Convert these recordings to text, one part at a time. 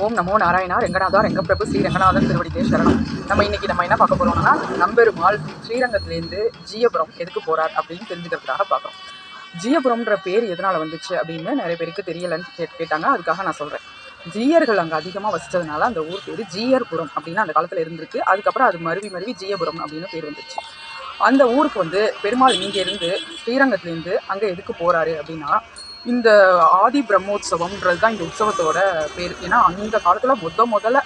ஓம் நமோ நாராயணா ரெங்கநாதா ரெங்கப்பிரபு ஸ்ரீ ரெங்கநாதன் திருவடிகளே சரணம். நம்ம என்ன பார்க்க போறோம்னா, நம்பெருமாள் ஸ்ரீரங்கத்திலேருந்து ஜீயபுரம் எதுக்கு போறார் அப்படின்னு தெரிஞ்சுக்கிறதுக்காக பார்க்குறோம். ஜீயபுரம்ன்ற பேர் எதனால வந்துச்சு அப்படின்னு நிறைய பேருக்கு தெரியலன்னு கேட்டாங்க. அதுக்காக நான் சொல்றேன். ஜீயர்கள் அங்கே அதிகமாக வசித்ததுனால அந்த ஊர் பேர் ஜீயர்புரம் அப்படின்னு அந்த காலத்தில் இருந்திருக்கு. அதுக்கப்புறம் அது மருவி ஜீயபுரம் அப்படின்னு பேர் வந்துச்சு. அந்த ஊருக்கு வந்து பெருமாள் இங்கேருந்து ஸ்ரீரங்கத்திலேருந்து அங்கே எதுக்கு போறாரு அப்படின்னா, இந்த ஆதி பிரம்மோற்சவம்ன்றது தான் இந்த உற்சவத்தோட பேர். ஏன்னா அந்த காலத்தில் முதல்ல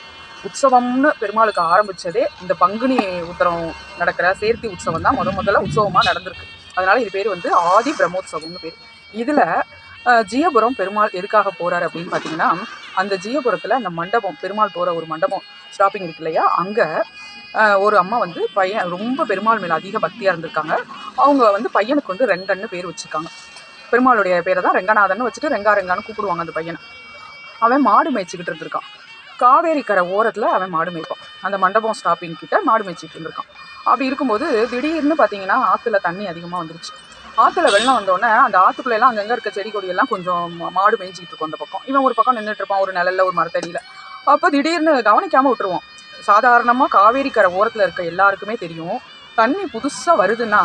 உற்சவம்னு பெருமாளுக்கு ஆரம்பித்ததே இந்த பங்குனி உத்தரம் நடக்கிற சேர்த்தி உற்சவம் தான் முதல்ல உற்சவமாக நடந்திருக்கு. அதனால இது பேர் வந்து ஆதி பிரம்மோற்சவம்னு பேர். இதில் ஜீயபுரம் பெருமாள் எதுக்காக போகிறார் அப்படின்னு பார்த்தீங்கன்னா, அந்த ஜீயபுரத்தில் அந்த மண்டபம் பெருமாள் போகிற ஒரு மண்டபம் ஸ்டாப்பிங் இருக்கு இல்லையா, அங்கே ஒரு அம்மா வந்து பையன் ரொம்ப பெருமாள் மேலே அதிக பக்தியாக இருந்திருக்காங்க. அவங்க வந்து பையனுக்கு வந்து ரெங்கன்னு பேர் வச்சுருக்காங்க. பெருமாளுடைய பேரை தான் ரெங்கநாதன் வச்சுட்டு ரெங்கான்னு கூப்பிடுவாங்க அந்த பையனை. அவன் மாடு மேய்ச்சிக்கிட்டு இருந்திருக்கான். காவேரி கரை ஓரத்தில் அவன் மாடு மேய்ப்பான். அந்த மண்டபம் ஸ்டாப்பிங் கிட்ட மாடு மேய்ச்சிக்கிட்டு இருந்திருக்கான். அப்படி இருக்கும்போது திடீர்னு பார்த்தீங்கன்னா ஆற்றுல தண்ணி அதிகமாக வந்துருச்சு. ஆற்றுல வெள்ளம் வந்தோடனே அந்த ஆற்றுக்குள்ளெல்லாம் அங்கங்கே இருக்க செடி கொடியெல்லாம் கொஞ்சம் மாடு மேய்ச்சிக்கிட்டு இருக்கும். அந்த பக்கம் இவன் ஒரு பக்கம் நின்றுட்டு இருப்பான், ஒரு நிழல்ல ஒரு மரத்தடியில். அப்போ திடீர்னு கவனிக்காமல் விட்டுருவான். சாதாரணமாக காவேரி கரை ஓரத்தில் இருக்க எல்லாருக்குமே தெரியும், தண்ணி புதுசாக வருதுன்னா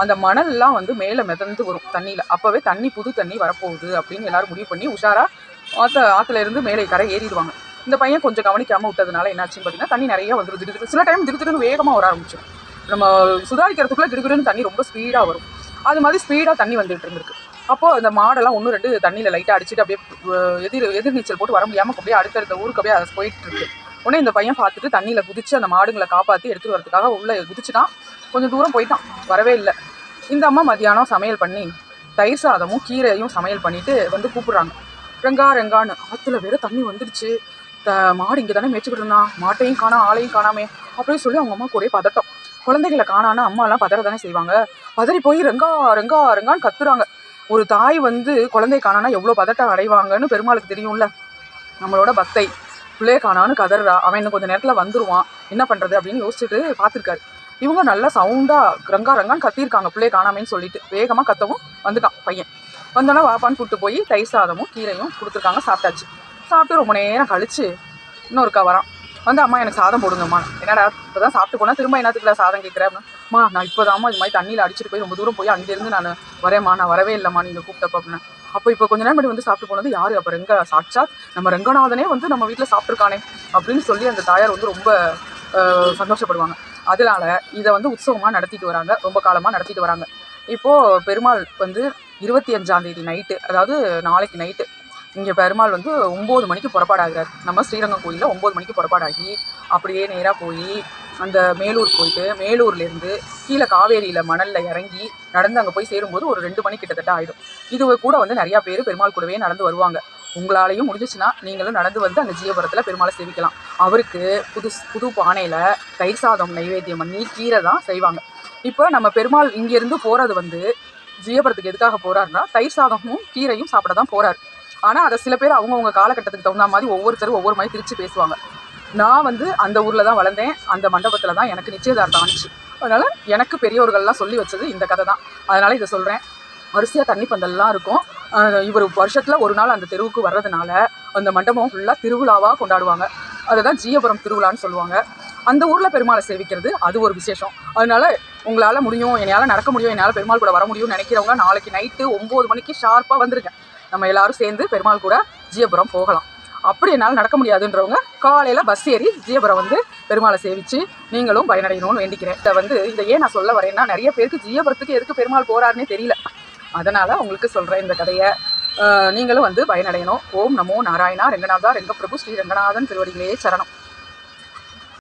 அந்த மணல்லாம் வந்து மேலே மிதந்து வரும் தண்ணியில். அப்போவே புது தண்ணி வரப்போகுது அப்படின்னு எல்லாரும் முடிவு பண்ணி உஷாராக ஆற்றுல இருந்து மேலே கரை ஏறிடுவாங்க. இந்த பையன் கொஞ்சம் கவனிக்காமல் விட்டதுனால என்னாச்சுன்னு பார்த்தீங்கன்னா, தண்ணி நிறைய வந்துடும். திடீர்னு சில டைம் திடீர்னு வேகமாக வர ஆரம்பிச்சிடும். நம்ம சுதாரிக்கிறதுக்குள்ளே திடீர்னு தண்ணி ரொம்ப ஸ்பீடாக வரும். அது மாதிரி ஸ்பீடாக தண்ணி வந்துட்டு இருந்திருக்கு. அப்போது அந்த மாடெல்லாம் 1-2 தண்ணியில் லைட்டாக அடிச்சுட்டு அப்படியே எதிர் நீச்சல் போட்டு வர முடியாமல் அப்படியே அடுத்தடுத்த ஊருக்கு அப்படியே அதை போயிட்டு இருக்கு. உடனே இந்த பையன் பார்த்துட்டு தண்ணியில் குதிச்சு அந்த மாடுங்களை காப்பாற்றி எடுத்துகிட்டு வரதுக்காக உள்ளே குதிச்சுட்டான். கொஞ்சம் தூரம் போயிட்டான், வரவே இல்லை. இந்த அம்மா மத்தியானம் சமையல் பண்ணி தயிர் சாதமும் கீரையும் சமையல் பண்ணிட்டு வந்து கூப்பிட்றாங்க. ரெங்கான்னு ஆற்றுல வேற தண்ணி வந்துடுச்சு. மாடு இங்கே தானே மேய்ச்சிக்கிட்டு இருந்தான், மாட்டையும் காணா ஆளையும் காணாமே அப்படின்னு சொல்லி அவங்க அம்மாவுக்கு ஒரே பதட்டம். குழந்தைகளை காணான்னா அம்மாலாம் பதற தானே செய்வாங்க. பதறி போய் ரெங்கான்னு கத்துறாங்க. ஒரு தாய் வந்து குழந்தை காணானா எவ்வளோ பதட்டம் அடைவாங்கன்னு பெருமாளுக்கு தெரியும்ல. நம்மளோட பக்தை பிள்ளைய காணான்னு கதறா. அவன் இன்னும் கொஞ்சம் நேரத்தில் வந்துடுவான், என்ன பண்ணுறது அப்படின்னு யோசிச்சுட்டு பார்த்துருக்காரு. இவங்க நல்லா சவுண்டாக ரெங்கான்னு கத்திருக்காங்க பிள்ளைய காணாமேன்னு சொல்லிட்டு. வேகமாக கத்தவும் வந்துட்டான் பையன். வந்தோன்னா வாப்பான்னு கூப்பிட்டு போய் தயிர் சாதமும் கீரையும் கொடுத்துருக்காங்க. சாப்பிட்டாச்சு. சாப்பிட்டு ரொம்ப நேரம் கழிச்சு இன்னொருக்கா வரான். வந்து அம்மா எனக்கு சாதம் போடுங்கம்மா. என்னடா இப்போ தான் சாப்பிட்டு போனால் திரும்ப என்னத்துக்குள்ள சாதம் கேட்குறேன் அப்படின்னா, நான் இப்போ தான்மா இது மாதிரி தண்ணியில் அடிச்சுட்டு போய் ரொம்ப தூரம் போய் அங்கேருந்து நான் வரேம்மா, நான் வரவே இல்லைம்மா நீங்கள் கூப்பிட்டப்போ அப்படின்னா. அப்போ இப்போ கொஞ்ச நேரம் வந்து சாப்பிட்டு போனது யார்? அப்போ சாட்சாத் நம்ம ரெங்கநாதனே வந்து நம்ம வீட்டில் சாப்பிட்ருக்கானே அப்படின்னு சொல்லி அந்த தாயார் வந்து ரொம்ப சந்தோஷப்படுவாங்க. அதனால இதை வந்து உற்சவமாக நடத்திட்டு வராங்க, ரொம்ப காலமாக நடத்திட்டு வராங்க. இப்போது பெருமாள் வந்து 25ஆம் தேதி நைட்டு, அதாவது நாளைக்கு நைட்டு இங்கே பெருமாள் வந்து 9 மணிக்கு புறப்பாடாகிறார். நம்ம ஸ்ரீரங்கம் கோயிலில் 9 மணிக்கு புறப்பாடாகி அப்படியே நேராக போய் அந்த மேலூர் போயிட்டு மேலூர்லேருந்து கீழே காவேரியில் மணலில் இறங்கி நடந்து அங்கே போய் சேரும்போது ஒரு 2 மணி கிட்டத்தட்ட ஆகிடும். இது கூட வந்து நிறையா பேர் பெருமாள் கூடவே நடந்து வருவாங்க. உங்களாலையும் முடிஞ்சிச்சுன்னா நீங்களும் நடந்து வந்து அந்த ஜீயபுரத்தில் பெருமாளை சேவிக்கலாம். அவருக்கு புது பானையில் தயிர் சாதம் நைவேத்தியம் பண்ணி கீரை தான் செய்வாங்க. இப்போ நம்ம பெருமாள் இங்கேருந்து போகிறது வந்து ஜீயபுரத்துக்கு எதுக்காக போகிறாருன்னா, தயிர் சாதமும் கீரையும் சாப்பிட தான் போகிறார். ஆனால் அதை சில பேர் அவங்கவுங்க காலகட்டத்துக்கு தகுந்த மாதிரி ஒவ்வொருத்தரும் ஒவ்வொரு மாதிரி பிரித்து பேசுவாங்க. நான் வந்து அந்த ஊரில் தான் வளர்ந்தேன், அந்த மண்டபத்தில் தான் எனக்கு நிச்சயதார்த்தம் ஆனிச்சு. அதனால் எனக்கு பெரியவர்கள்லாம் சொல்லி வச்சது இந்த கதை தான். அதனால் இதை சொல்கிறேன். வரிசையாக தண்ணி பந்தல்லாம் இருக்கும். இவர் வருஷத்தில் ஒரு நாள் அந்த தெருவுக்கு வர்றதுனால அந்த மண்டபம் ஃபுல்லாக திருவிழாவாக கொண்டாடுவாங்க. அதை தான் ஜீயபுரம் திருவிழான்னு சொல்லுவாங்க. அந்த ஊரில் பெருமாளை சேவிக்கிறது அது ஒரு விசேஷம். அதனால் உங்களால் முடியும், என்னால் நடக்க முடியும், என்னால் பெருமாள் கூட வர முடியும்னு நினைக்கிறவங்க நாளைக்கு நைட்டு 9 மணிக்கு ஷார்ப்பாக வந்துருங்க. நம்ம எல்லாரும் சேர்ந்து பெருமாள் கூட ஜீயபுரம் போகலாம். அப்படி என்னால் நடக்க முடியாதுன்றவங்க காலையில் பஸ் ஏறி ஜீயபுரம் வந்து பெருமாளை சேவித்து நீங்களும் பயனடையணும்னு வேண்டிக்கிறேன். இதை ஏன் நான் சொல்ல வரேன்னா, நிறைய பேருக்கு ஜீயபுரத்துக்கு எதுக்கு பெருமாள் போகிறாருன்னே தெரியல. அதனால் உங்களுக்கு சொல்கிறேன் இந்த கதையை. நீங்களும் வந்து பயனடையணும். ஓம் நமோ நாராயணா ரெங்கநாதா ரெங்கப்பிரபு ஸ்ரீ ரெங்கநாதன் திருவடிகளே சரணம்.